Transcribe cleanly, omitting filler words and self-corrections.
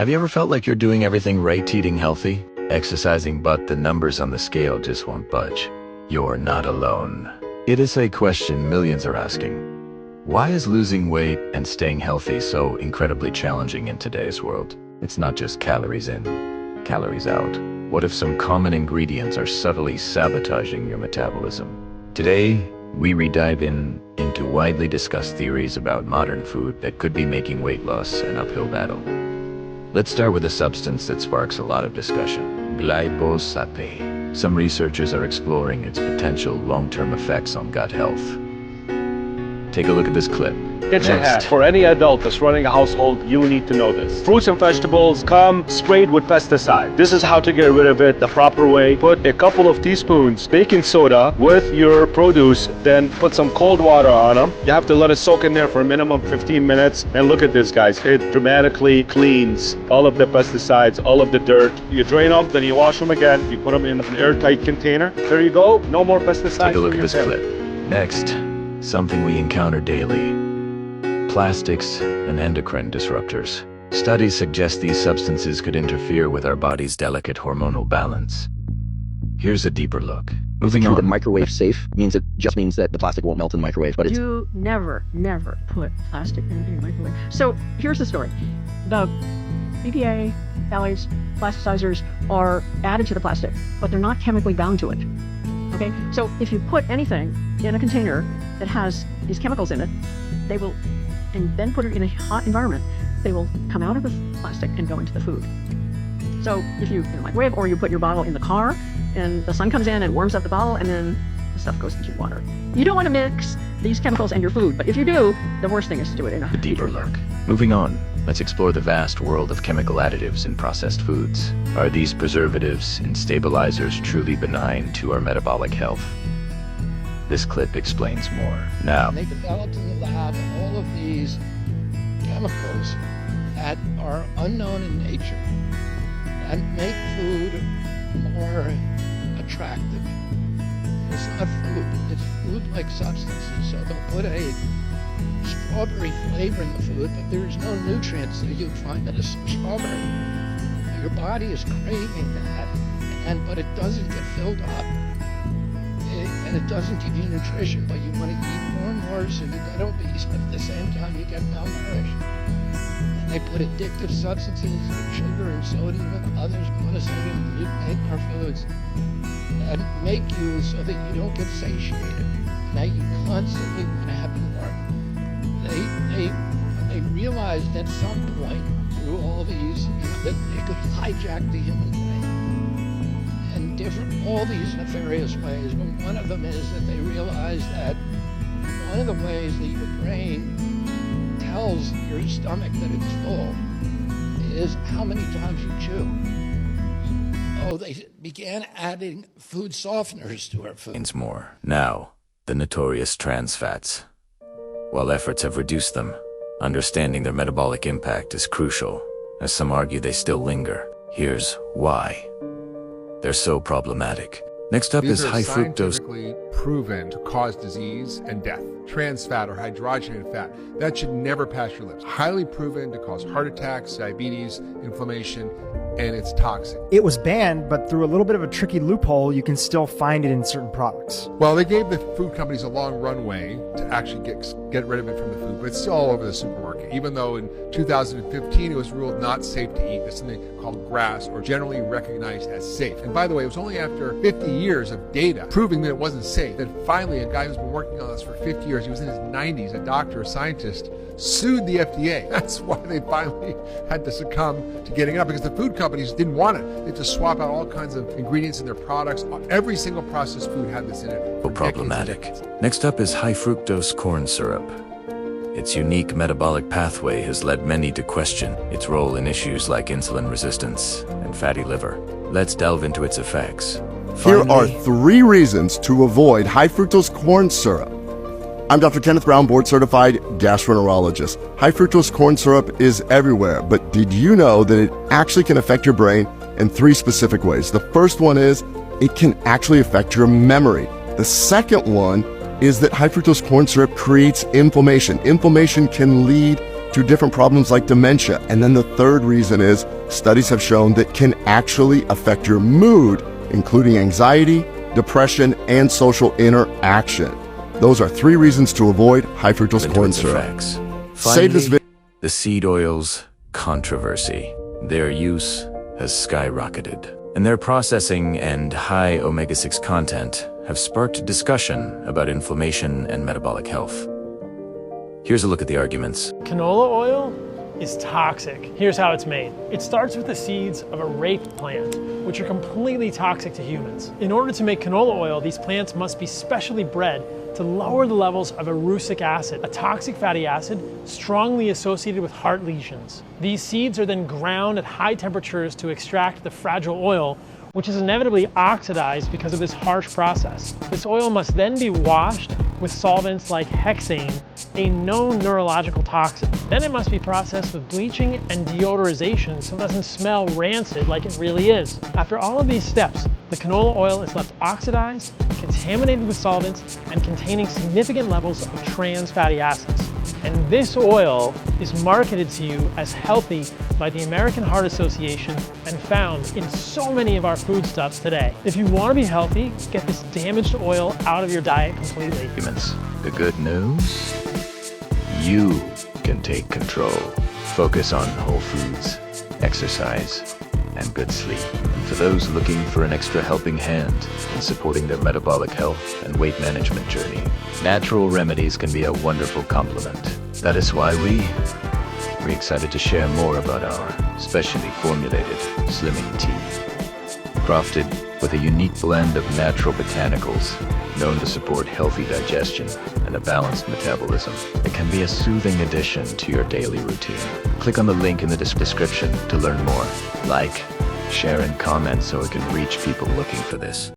Have you ever felt like you're doing everything right, eating healthy, exercising, but the numbers on the scale just won't budge? You're not alone. It is a question millions are asking. Why is losing weight and staying healthy so incredibly challenging in today's world? It's not just calories in, calories out. What if some common ingredients are subtly sabotaging your metabolism? Today, we redive into widely discussed theories about modern food that could be making weight loss an uphill battle. Let's start with a substance that sparks a lot of discussion: glyphosate. Some researchers are exploring its potential long-term effects on gut health. Take a look at this clip. It's a hack. For any adult that's running a household, you need to know this. Fruits and vegetables come sprayed with pesticide. This is how to get rid of it the proper way. Put a couple of teaspoons baking soda with your produce, then put some cold water on them. You have to let it soak in there for a minimum 15 minutes. And look at this, guys. It dramatically cleans all of the pesticides, all of the dirt. You drain them, then you wash them again. You put them in an airtight container. There you go. No more pesticides. Take a look at this clip. Next, something we encounter daily: plastics and endocrine disruptors. Studies suggest these substances could interfere with our body's delicate hormonal balance. Here's a deeper look. Moving on. The microwave safe means it just means that the plastic won't melt in the microwave, but it's... You never put plastic in your microwave. So here's the story. The BPA, phthalates, plasticizers are added to the plastic, but they're not chemically bound to it. Okay? So if you put anything in a container that has these chemicals in it, they will, and then put it in a hot environment, they will come out of the plastic and go into the food. So if you in a microwave, or you put your bottle in the car and the sun comes in and warms up the bottle, and then the stuff goes into your water. You don't want to mix these chemicals and your food, but if you do, the worst thing is to do it in a deeper look. Moving on, let's explore the vast world of chemical additives in processed foods. Are these preservatives and stabilizers truly benign to our metabolic health? This clip explains more. Now, they developed in the lab all of these chemicals that are unknown in nature that make food more attractive. It's not food, it's food-like substances. So they'll put a strawberry flavor in the food, but there's no nutrients that you'd find in a strawberry. Your body is craving that, but it doesn't get filled up. And it doesn't give you nutrition, but you want to eat more and more, so you get obese, but at the same time you get malnourished. And they put addictive substances like sugar and sodium and others, monosodium glutamate in our foods that make you so that you don't get satiated. Now you constantly want to have more. They realized at some point through all these, that they could hijack the human brain in all these nefarious ways, but one of them is that they realized that one of the ways that your brain tells your stomach that it's full is how many times you chew. Oh, they began adding food softeners to our food. More. Now, the notorious trans fats. While efforts have reduced them, understanding their metabolic impact is crucial, as some argue they still linger. Here's why they're so problematic. Next up is high fructose. Scientifically proven to cause disease and death. Trans fat or hydrogenated fat, that should never pass your lips. Highly proven to cause heart attacks, diabetes, inflammation, and it's toxic. It was banned, but through a little bit of a tricky loophole, you can still find it in certain products. Well, they gave the food companies a long runway to actually get rid of it from the food, but it's still all over the supermarket. Even though in 2015 it was ruled not safe to eat. It's something called GRAS, or generally recognized as safe. And by the way, it was only after 50 years of data proving that it wasn't safe that finally a guy who's been working on this for 50 years, he was in his 90s, a doctor, a scientist, sued the FDA. That's why they finally had to succumb to getting it up, because the food companies didn't want it. They had to swap out all kinds of ingredients in their products. Every single processed food had this in it. Problematic. Next up is high fructose corn syrup. Its unique metabolic pathway has led many to question its role in issues like insulin resistance and fatty liver. Let's delve into its effects. Here are 3 reasons to avoid high fructose corn syrup. I'm Dr. Kenneth Brown, board-certified gastroenterologist. High fructose corn syrup is everywhere, but did you know that it actually can affect your brain in 3 specific ways? The first one is it can actually affect your memory. The second one is that high fructose corn syrup creates inflammation. Inflammation can lead to different problems like dementia. And then the third reason is studies have shown that can actually affect your mood, including anxiety, depression, and social interaction. Those are 3 reasons to avoid high fructose corn syrup. Facts. Save this Finally, the seed oils controversy. Their use has skyrocketed, and their processing and high omega-6 content have sparked discussion about inflammation and metabolic health. Here's a look at the arguments. Canola oil is toxic. Here's how it's made. It starts with the seeds of a rape plant, which are completely toxic to humans. In order to make canola oil, these plants must be specially bred to lower the levels of erucic acid, a toxic fatty acid strongly associated with heart lesions. These seeds are then ground at high temperatures to extract the fragile oil, which is inevitably oxidized because of this harsh process. This oil must then be washed with solvents like hexane, a known neurological toxin. Then it must be processed with bleaching and deodorization so it doesn't smell rancid like it really is. After all of these steps, the canola oil is left oxidized, contaminated with solvents, and containing significant levels of trans fatty acids. And this oil is marketed to you as healthy by the American Heart Association and found in so many of our foodstuffs today. If you want to be healthy, get this damaged oil out of your diet completely. Humans, the good news? You can take control. Focus on whole foods, exercise, and good sleep. And for those looking for an extra helping hand in supporting their metabolic health and weight management journey, natural remedies can be a wonderful complement. That is why we're excited to share more about our specially formulated slimming tea. Crafted with a unique blend of natural botanicals known to support healthy digestion and a balanced metabolism, it can be a soothing addition to your daily routine. Click on the link in the description to learn more. Like, share, and comment so it can reach people looking for this.